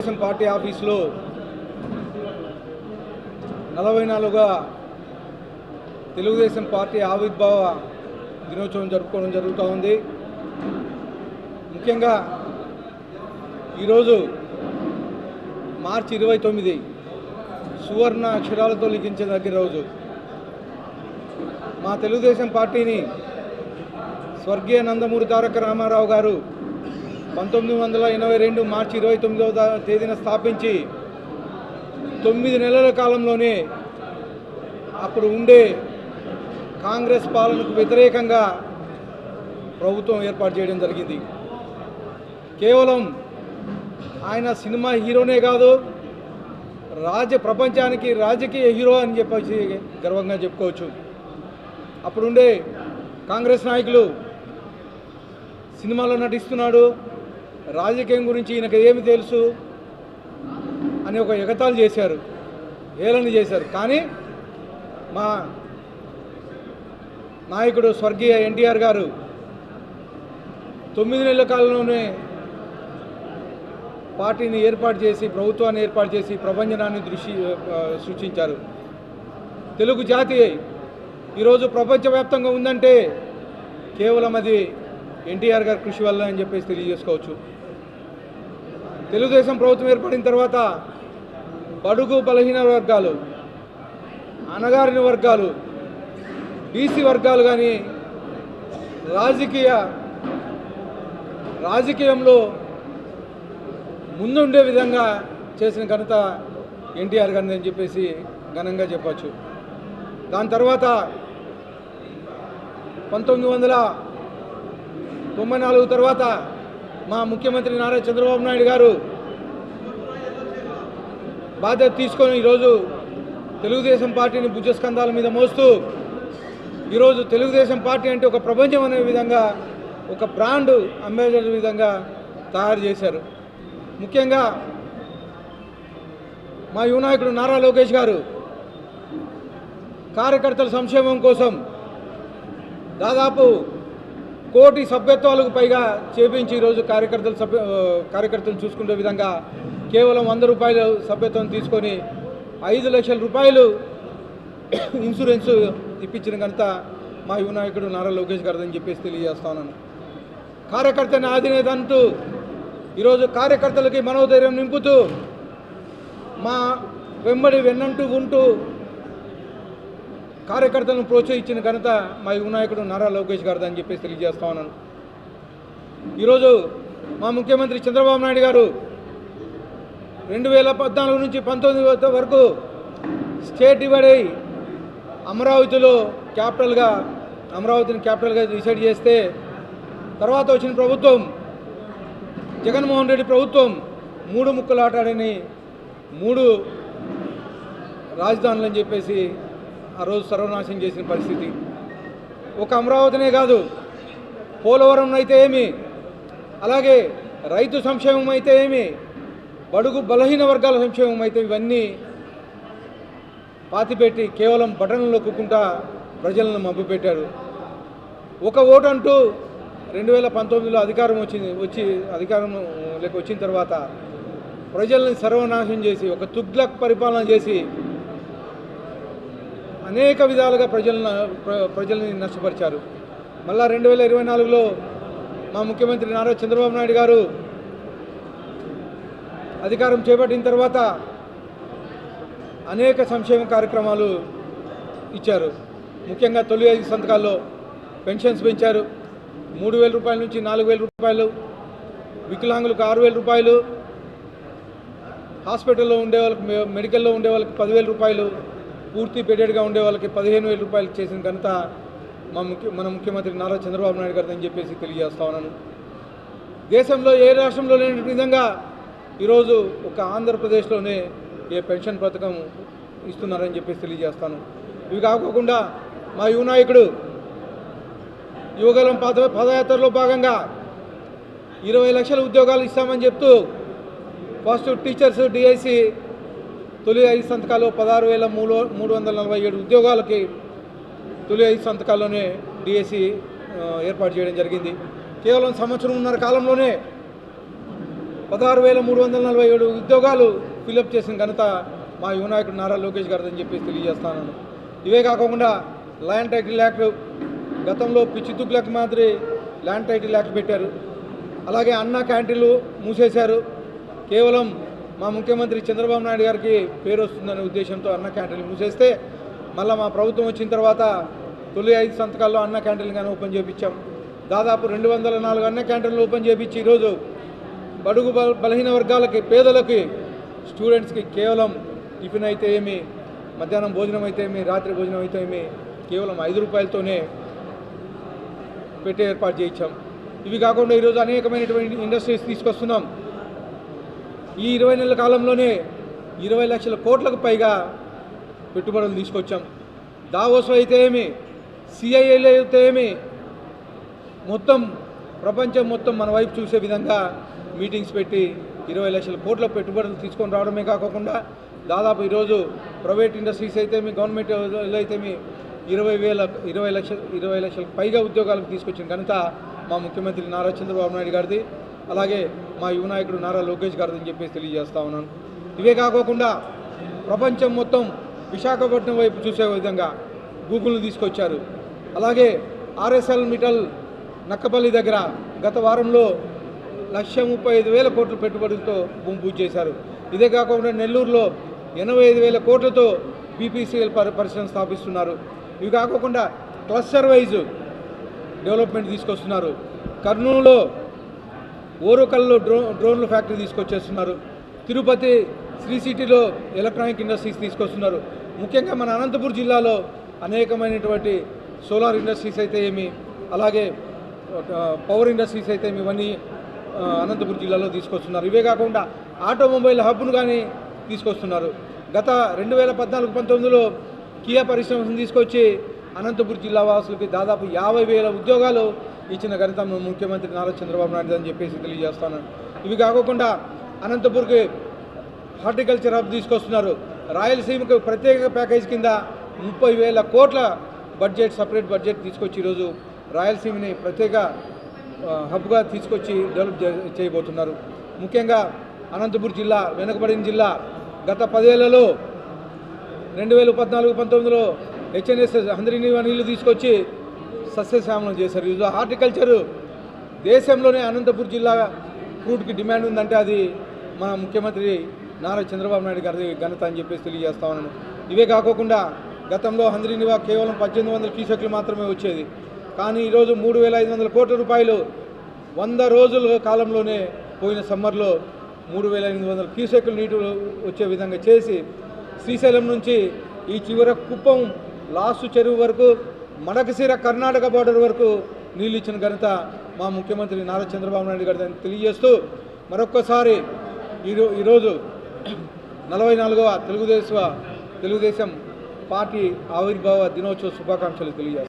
Telugu Desam party ఆఫీసులో 44గా Telugu Desam party ఆవిర్భావ దినోత్సవం జరుపుకోవడం జరుగుతూ ఉంది. ముఖ్యంగా ఈరోజు మార్చి 29 సువర్ణ అక్షరాలతో లిఖించదగిన రోజు. మా తెలుగుదేశం పార్టీని స్వర్గీయ నందమూరి తారక రామారావు గారు 1982 మార్చి 29వ తేదీన స్థాపించి 9 నెలల కాలంలోనే అప్పుడు ఉండే కాంగ్రెస్ పాలనకు వ్యతిరేకంగా ప్రభుత్వం ఏర్పాటు చేయడం జరిగింది. కేవలం ఆయన సినిమా హీరోనే కాదు, ప్రపంచానికి రాజకీయ హీరో అని చెప్పేసి గర్వంగా చెప్పుకోవచ్చు. అప్పుడుండే కాంగ్రెస్ నాయకులు సినిమాలో నటిస్తున్నాడు, రాజకీయం గురించి ఈయనకు ఏమి తెలుసు అని ఒక ఎగతాళి చేశారు, హేళన చేశారు. కానీ మా నాయకుడు స్వర్గీయ ఎన్టీఆర్ గారు 9 నెలల కాలంలోనే పార్టీని ఏర్పాటు చేసి, ప్రభుత్వాన్ని ఏర్పాటు చేసి ప్రభంజనాన్ని సృష్టించారు. తెలుగు జాతి ఈరోజు ప్రపంచవ్యాప్తంగా ఉందంటే కేవలం అది ఎన్టీఆర్ గారి కృషి వల్ల అని చెప్పేసి తెలియజేసుకోవచ్చు. తెలుగుదేశం ప్రభుత్వం ఏర్పడిన తర్వాత బడుగు బలహీన వర్గాలు, అణగారిన వర్గాలు, బీసీ వర్గాలు కానీ రాజకీయంలో ముందుండే విధంగా చేసిన ఘనత ఎన్టీఆర్ గారిని అని చెప్పేసి ఘనంగా చెప్పచ్చు. దాని తర్వాత 1994 తర్వాత మా ముఖ్యమంత్రి నారా చంద్రబాబు నాయుడు గారు బాధ్యత తీసుకొని ఈరోజు తెలుగుదేశం పార్టీని భుజస్కంధాల మీద మోస్తూ ఈరోజు తెలుగుదేశం పార్టీ అంటే ఒక ప్రపంచం అనే విధంగా, ఒక బ్రాండ్ అంబాసిడర్ విధంగా తయారు చేశారు. ముఖ్యంగా మా యువ నాయకుడు నారా లోకేష్ గారు కార్యకర్తల సంక్షేమం కోసం దాదాపు 1 కోటి సభ్యత్వాలకు పైగా చేపించి ఈరోజు కార్యకర్తలు చూసుకునే విధంగా కేవలం 100 రూపాయలు సభ్యత్వం తీసుకొని 5 లక్షల రూపాయలు ఇన్సూరెన్స్ ఇప్పించిన ఘనత మా యువ నాయకుడు నారా లోకేష్ గారు అని చెప్పేసి తెలియజేస్తా ఉన్నాను. కార్యకర్తని ఆధినేత అంటూ ఈరోజు కార్యకర్తలకి మనోధైర్యం నింపుతూ మా వెన్నంటూ ఉంటూ కార్యకర్తలను ప్రోత్సహించిన ఘనత మా యువ నాయకుడు నారా లోకేష్ గారు అని చెప్పేసి తెలియజేస్తా ఉన్నాను. ఈరోజు మా ముఖ్యమంత్రి చంద్రబాబు నాయుడు గారు 2014 నుంచి 19 వరకు స్టేట్ డివైడ్ అయ్యి అమరావతిని క్యాపిటల్గా డిసైడ్ చేస్తే తర్వాత వచ్చిన ప్రభుత్వం జగన్మోహన్ రెడ్డి ప్రభుత్వం 3 ముక్కలు ఆటాడని 3 రాజధానులు అని చెప్పేసి ఆ రోజు సర్వనాశనం చేసిన పరిస్థితి. ఒక అమరావతినే కాదు, పోలవరం అయితే ఏమి, అలాగే రైతు సంక్షేమం అయితే ఏమి, బడుగు బలహీన వర్గాల సంక్షేమం అయితే ఇవన్నీ పాతిపెట్టి కేవలం బటన్లు నొక్కుకుంటా ప్రజలను మభ్యపెట్టారు. ఒక ఓటు అంటూ 2019లో అధికారంలోకి వచ్చిన తర్వాత ప్రజల్ని సర్వనాశనం చేసి, ఒక తుగ్లక్ పరిపాలన చేసి అనేక విధాలుగా ప్రజల్ని నష్టపరిచారు. మళ్ళా 2024లో మా ముఖ్యమంత్రి నారా చంద్రబాబు నాయుడు గారు అధికారం చేపట్టిన తర్వాత అనేక సంక్షేమ కార్యక్రమాలు ఇచ్చారు. ముఖ్యంగా తొలి 5 సంతకాల్లో పెన్షన్స్ పెంచారు. 3,000 రూపాయల నుంచి 4,000 రూపాయలు, వికలాంగులకు 6,000 రూపాయలు, హాస్పిటల్లో ఉండే వాళ్ళకి, మెడికల్లో ఉండే వాళ్ళకి 10,000 రూపాయలు, పూర్తి బెడెడ్గా ఉండే వాళ్ళకి 15,000 రూపాయలు చేసిన ఘనత మన ముఖ్యమంత్రి నారా చంద్రబాబు నాయుడు గారు అని చెప్పేసి తెలియజేస్తా ఉన్నాను. దేశంలో ఏ రాష్ట్రంలో లేని విధంగా ఈరోజు ఒక ఆంధ్రప్రదేశ్లోనే ఏ పెన్షన్ పథకం ఇస్తున్నారని చెప్పేసి తెలియజేస్తాను. ఇవి కాకుండా మా యువ నాయకుడు యువగలం పాదయాత్రలో భాగంగా 20 లక్షల ఉద్యోగాలు ఇస్తామని చెప్తూ ఫస్ట్ టీచర్స్ డిఐసి తొలి 5 సంతకాల్లో 16,347 ఉద్యోగాలకి తొలి 5 సంతకాల్లోనే డిఎస్సి ఏర్పాటు చేయడం జరిగింది. కేవలం సంవత్సరంన్నర కాలంలోనే 16,347 ఉద్యోగాలు ఫిలప్ చేసిన ఘనత మా యువ నాయకుడు నారా లోకేష్ గారిదని చెప్పేసి తెలియజేస్తాను. ఇవే కాకుండా ల్యాండ్ టైటిల్ యాక్ట్ గతంలో పిచ్చితుక్కులకు మాదిరి ల్యాండ్ టైటిల్ యాక్ట్ పెట్టారు. అలాగే అన్న క్యాంటీన్లు మూసేశారు. కేవలం మా ముఖ్యమంత్రి చంద్రబాబు నాయుడు గారికి పేరు వస్తుందనే ఉద్దేశంతో అన్న క్యాంటీన్లు మూసేస్తే మళ్ళీ మా ప్రభుత్వం వచ్చిన తర్వాత తొలి 5 సంతకాల్లో అన్న క్యాంటీన్లు కానీ ఓపెన్ చేయించాం. దాదాపు 204 అన్న క్యాంటీన్లు ఓపెన్ చేయించి ఈరోజు బడుగు బలహీన వర్గాలకి, పేదలకి, స్టూడెంట్స్కి కేవలం టిఫిన్ అయితే ఏమి, మధ్యాహ్నం భోజనం అయితే ఏమి, రాత్రి భోజనం అయితే ఏమి కేవలం 5 రూపాయలతోనే పెట్టే ఏర్పాటు చేయించాం. ఇవి కాకుండా ఈరోజు అనేకమైనటువంటి ఇండస్ట్రీస్ తీసుకొస్తున్నాం. ఈ 20 నెలల కాలంలోనే 20 లక్షల కోట్లకు పైగా పెట్టుబడులు తీసుకొచ్చాం. దావోస్లో అయితే ఏమి, సిఐఏలో అయితే ఏమి, మొత్తం ప్రపంచం మొత్తం మన వైపు చూసే విధంగా మీటింగ్స్ పెట్టి 20 లక్షల కోట్ల పెట్టుబడులు తీసుకొని రావడమే కాకుండా దాదాపు ఈరోజు ప్రైవేట్ ఇండస్ట్రీస్ అయితే మీ, గవర్నమెంట్ అయితే మీ 20 లక్షలకు పైగా ఉద్యోగాలకు తీసుకొచ్చిన ఘనత మా ముఖ్యమంత్రి నారా చంద్రబాబు నాయుడు గారిది, అలాగే మా యువ నాయకుడు నారా లోకేష్ గారిది అని చెప్పేసి తెలియజేస్తా ఉన్నాను. ఇవే కాకుండా ప్రపంచం మొత్తం విశాఖపట్నం వైపు చూసే విధంగా గూగుల్ను తీసుకొచ్చారు. అలాగే ఆర్ఎస్ఎల్ మిటల్ నక్కపల్లి దగ్గర గత వారంలో 135,000 కోట్ల పెట్టుబడులతో భూమి పూజ చేశారు. ఇదే కాకుండా నెల్లూరులో 85,000 కోట్లతో బీపీసీఎల్ పరిశ్రమ స్థాపిస్తున్నారు. ఇవి కాకుండా క్లస్టర్ వైజ్ డెవలప్మెంట్ తీసుకొస్తున్నారు. కర్నూలులో ఓరుకల్లో డ్రోన్ల ఫ్యాక్టరీ తీసుకొచ్చేస్తున్నారు. తిరుపతి శ్రీ సిటీలో ఎలక్ట్రానిక్ ఇండస్ట్రీస్ తీసుకొస్తున్నారు. ముఖ్యంగా మన అనంతపురం జిల్లాలో అనేకమైనటువంటి సోలార్ ఇండస్ట్రీస్ అయితే ఏమి, అలాగే పవర్ ఇండస్ట్రీస్ అయితే ఏమి, ఇవన్నీ అనంతపురం జిల్లాలో తీసుకొస్తున్నారు. ఇవే కాకుండా ఆటోమొబైల్ హబ్ను కానీ తీసుకొస్తున్నారు. గత 2014-19లో కియా పరిశ్రమను తీసుకొచ్చి అనంతపురం జిల్లా వాసులకి దాదాపు 50,000 ఉద్యోగాలు ఇచ్చిన ఘనత ముఖ్యమంత్రి నారా చంద్రబాబు నాయుడు అని చెప్పేసి తెలియజేస్తాను. ఇవి కాకుండా అనంతపురంకి హార్టికల్చర్ హబ్ తీసుకొస్తున్నారు. రాయలసీమకు ప్రత్యేక ప్యాకేజ్ కింద 30,000 కోట్ల బడ్జెట్, సపరేట్ బడ్జెట్ తీసుకొచ్చి ఈరోజు రాయలసీమని ప్రత్యేక హబ్గా తీసుకొచ్చి డెవలప్ చేయబోతున్నారు. ముఖ్యంగా అనంతపురం జిల్లా వెనుకబడిన జిల్లా. గత 10 ఏళ్లలో 2014-19లో హెచ్ఎన్ఎస్ హంద్రీనీవా నీళ్లు తీసుకొచ్చి సస్యశ్యామలం చేశారు. ఇది హార్టికల్చరు దేశంలోనే అనంతపురం జిల్లా ఫ్రూట్కి డిమాండ్ ఉందంటే అది మా ముఖ్యమంత్రి నారా చంద్రబాబు నాయుడు గారి ఘనత అని చెప్పేసి తెలియజేస్తా ఉన్నాను. ఇవే కాకుండా గతంలో హంద్రీనీవా కేవలం 1800 క్యూసెక్లు మాత్రమే వచ్చేది. కానీ ఈరోజు 3,500 కోట్ల రూపాయలు 100 రోజుల కాలంలోనే పోయిన సమ్మర్లో 3,800 క్యూసెక్లు నీటి వచ్చే విధంగా చేసి శ్రీశైలం నుంచి ఈ చివర కుప్పం లాస్ట్ చెరువు వరకు, మడకశిర కర్ణాటక బార్డర్ వరకు నీళ్ళు ఇచ్చిన ఘనత మా ముఖ్యమంత్రి నారా చంద్రబాబు నాయుడు గారు అని తెలియజేస్తూ మరొక్కసారి ఈరోజు 44వ తెలుగుదేశం పార్టీ ఆవిర్భావ దినోత్సవ శుభాకాంక్షలు తెలియజేస్తాను.